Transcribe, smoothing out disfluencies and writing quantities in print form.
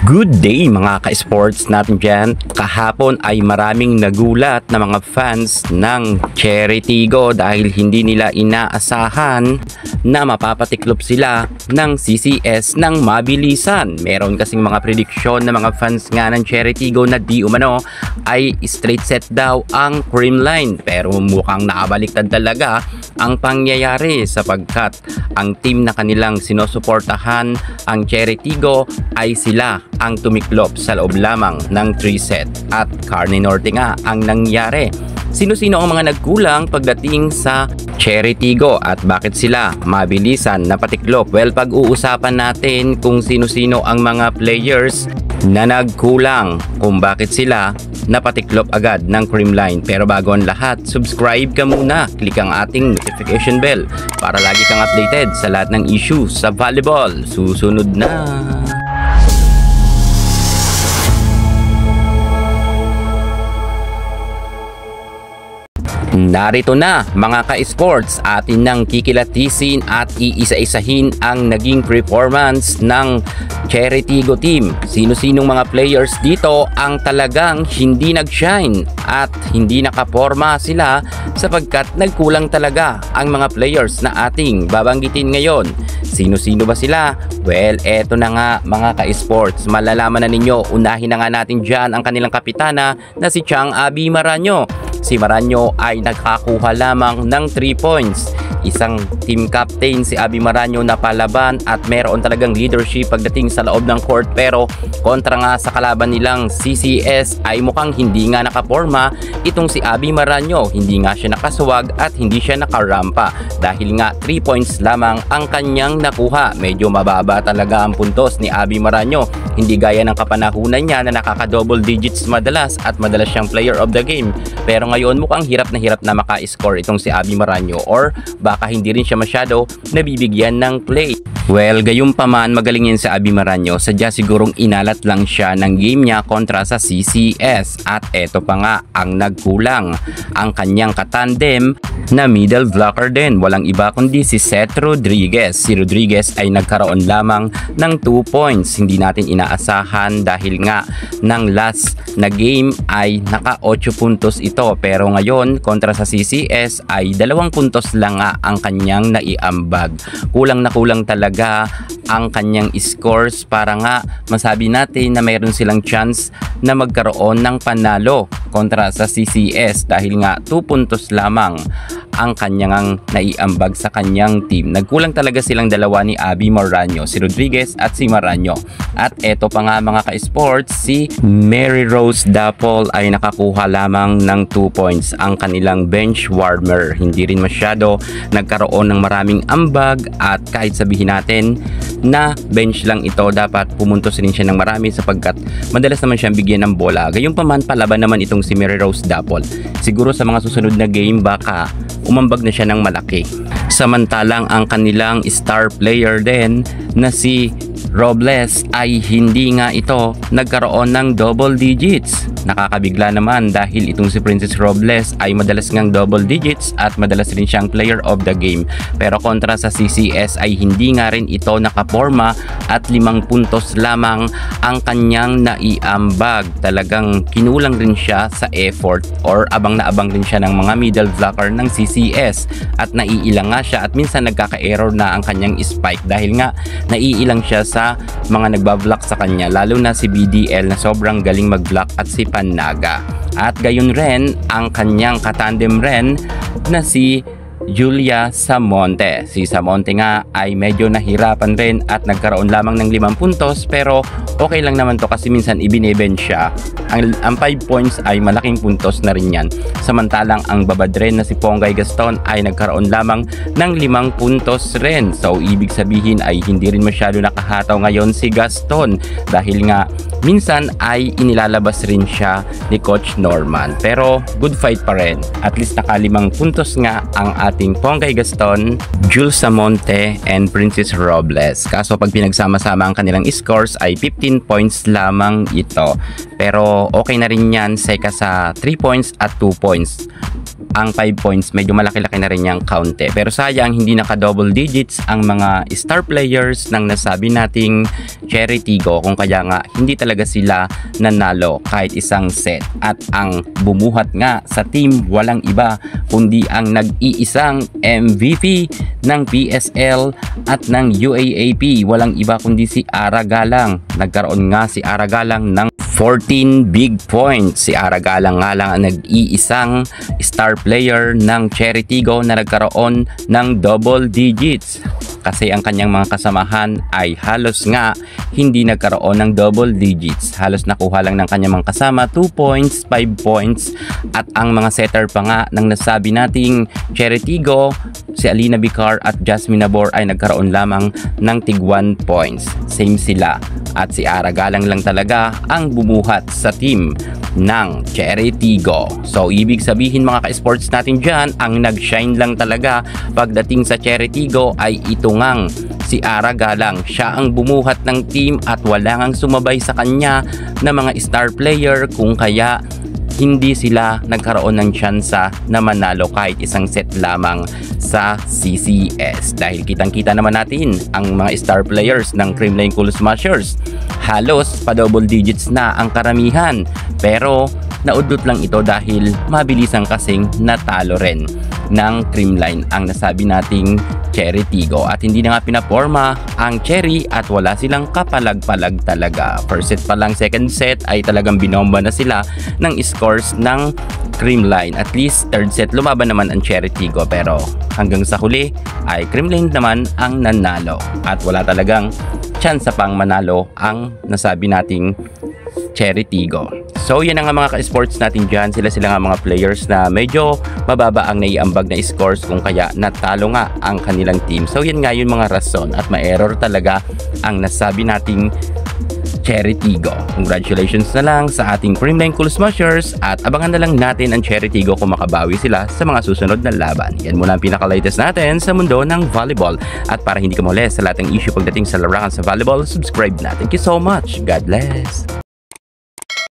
Good day mga ka-sports natin dyan. Kahapon ay maraming nagulat na mga fans ng Cherry Tigo dahil hindi nila inaasahan na mapapatiklop sila ng CCS ng mabilisan. Meron kasing mga prediksyon ng mga fans nga ng Cherry Tigo na di umano ay straight set daw ang Creamline. Pero mukhang nakabaliktad talaga ang pangyayari sapagkat ang team na kanilang sinusuportahan, ang Cherry Tigo, ay sila ang tumiklop sa loob lamang ng 3 set at Carne Norte nga ang nangyari. Sino-sino ang mga nagkulang pagdating sa Cherry Tigo at bakit sila mabilisan na patiklop? Well, pag-uusapan natin kung sino-sino ang mga players na nagkulang, kung bakit sila napatiklop agad ng Creamline. Pero bago ang lahat, subscribe ka muna, click ang ating notification bell para lagi kang updated sa lahat ng issues sa volleyball. Susunod na! Narito na mga ka-sports, atin nang kikilatisin at iisa-isahin ang naging performance ng Cherry Tigo team. Sino-sinong mga players dito ang talagang hindi nag-shine at hindi nakaporma sila sapagkat nagkulang talaga ang mga players na ating babanggitin ngayon. Sino-sino ba sila? Well, eto na nga mga ka-sports, malalaman na ninyo. Unahin na nga natin dyan ang kanilang kapitana na si Chang Abi Maranyo. Si Maranyo ay nakakuha lamang ng 3 points. Isang team captain si Abi Maranyo na palaban at meron talagang leadership pagdating sa loob ng court, pero kontra nga sa kalaban nilang CCS ay mukhang hindi nga nakaporma itong si Abi Maranyo. Hindi nga siya nakaswag at hindi siya nakarampa dahil nga 3 points lamang ang kanyang nakuha. Medyo mababa talaga ang puntos ni Abi Maranyo. Hindi gaya ng kapanahunan niya na nakaka-double digits madalas at madalas siyang player of the game. Pero ngayon mukhang hirap na maka-score itong si Abi Maranyo, or baka hindi rin siya masyado nabibigyan ng play. Well, gayunpaman magaling yan si Abi Maranyo. Sadya sigurong inalat lang siya ng game niya kontra sa CCS. At eto pa nga ang nagkulang, ang kanyang katandem na middle blocker din. Walang iba kundi si Seth Rodriguez. Si Rodriguez ay nagkaroon lamang ng 2 points. Hindi natin inaasahan dahil nga ng last na game ay naka 8 puntos ito. Pero ngayon kontra sa CCS ay 2 puntos lang nga ang kanyang naiambag. Kulang na kulang talaga ang kanyang scores para nga masabi natin na mayroon silang chance na magkaroon ng panalo kontra sa CCS dahil nga 2 puntos lamang ang kanyang naiambag sa kanyang team. Nagkulang talaga silang dalawa ni Abi Maranyo, si Rodriguez at si Maranyo. At eto pa nga mga ka-sports, si Mary Rose Dapol ay nakakuha lamang ng 2 points. Ang kanilang bench warmer, hindi rin masyado nagkaroon ng maraming ambag at kahit sabihin natin na bench lang ito, dapat pumuntos rin siya ng marami sapagkat madalas naman siyang bigyan ng bola. Gayunpaman palaban naman itong si Mary Rose Dapol. Siguro sa mga susunod na game baka umambag na siya ng malaki. Samantalang ang kanilang star player din na si Robles ay hindi nga ito nagkaroon ng double digits. Nakakabigla naman dahil itong si Princess Robles ay madalas ngang double digits at madalas rin siyang player of the game. Pero kontra sa CCS ay hindi nga rin ito nakaporma at 5 puntos lamang ang kanyang naiambag. Talagang kinulang rin siya sa effort, or abang na abang rin siya ng mga middle blocker ng CCS at naiilang nga siya at minsan nagkaka-error na ang kanyang spike dahil nga naiilang siya sa mga nagbablock sa kanya, lalo na si BDL na sobrang galing mag-block at si Panaga. At gayon rin ang kanyang katandem rin na si Julia Samonte. Si Samonte nga ay medyo nahirapan rin at nagkaroon lamang ng 5 puntos, pero okay lang naman to kasi minsan ibine-bench siya. Ang 5 points ay malaking puntos na rin yan. Samantalang ang babad rin na si Ponggay Gaston ay nagkaroon lamang ng 5 puntos rin. So ibig sabihin ay hindi rin masyado nakahataw ngayon si Gaston dahil nga minsan ay inilalabas rin siya ni Coach Norman. Pero good fight pa rin. At least naka 5 puntos nga ang ating Ponggay Gaston, Jules Samonte, and Princess Robles. Kaso pag pinagsama-sama ang kanilang scores ay 15 points lamang ito. Pero okay na rin yan, seka sa 3 points at 2 points. ang 5 points, medyo malaki-laki na rin yung kaunti. Pero sayang, hindi naka-double digits ang mga star players ng nasabi nating Cherry Tigo, kung kaya nga hindi talaga sila nanalo kahit isang set. At ang bumuhat nga sa team, walang iba kundi ang nag-iisang MVP ng PSL at ng UAAP. Walang iba kundi si Ara Galang. Nagkaroon nga si Ara Galang ng 14 big points. Si Ara Galang nga lang ang nag-iisang star player ng Cherry Tigo na nagkaroon ng double digits. Kasi ang kanyang mga kasamahan ay halos nga hindi nagkaroon ng double digits. Halos nakuha lang ng kanyang mga kasama 2 points, 5 points. At ang mga setter pa nga ng nasabi nating Cherry Tigo, si Alina Bicar at Jasmine Nabor ay nagkaroon lamang ng tig 1 points. Same sila. At si Ara Galang lang talaga ang bumuhat sa team ng Cherry Tigo. So ibig sabihin mga ka-sports natin dyan, ang nag-shine lang talaga pagdating sa Cherry Tigo ay ito ngang si Ara Galang. Siya ang bumuhat ng team at wala ngang sumabay sa kanya na mga star player, kung kaya hindi sila nagkaroon ng tsansa na manalo kahit isang set lamang sa CCS. Dahil kitang-kita naman natin ang mga star players ng Creamline Cool Smashers. Halos pa double digits na ang karamihan. Pero naudlot lang ito dahil mabilisang kasing natalo rin ng Creamline ang nasabi nating Cherry Tigo. At hindi na nga pinaporma ang Cherry at wala silang kapalag-palag talaga. First set pa lang, second set ay talagang binomba na sila ng scores ng Creamline. At least third set lumaban naman ang Cherry Tigo, pero hanggang sa huli ay Creamline naman ang nanalo. At wala talagang chance pang manalo ang nasabi nating Cherry Tigo. So yan ang mga ka-sports natin dyan. Sila nga mga players na medyo mababa ang naiambag na scores, kung kaya natalo nga ang kanilang team. So yan nga yung mga rason at ma-error talaga ang nasabi nating Cherry Tigo. Congratulations na lang sa ating Creamline Cool Smashers at abangan na lang natin ang Cherry Tigo kung makabawi sila sa mga susunod na laban. Yan muna ang pinaka-latest natin sa mundo ng volleyball. At para hindi ka muli sa lahat ng issue pagdating sa larangan sa volleyball, subscribe na. Thank you so much. God bless.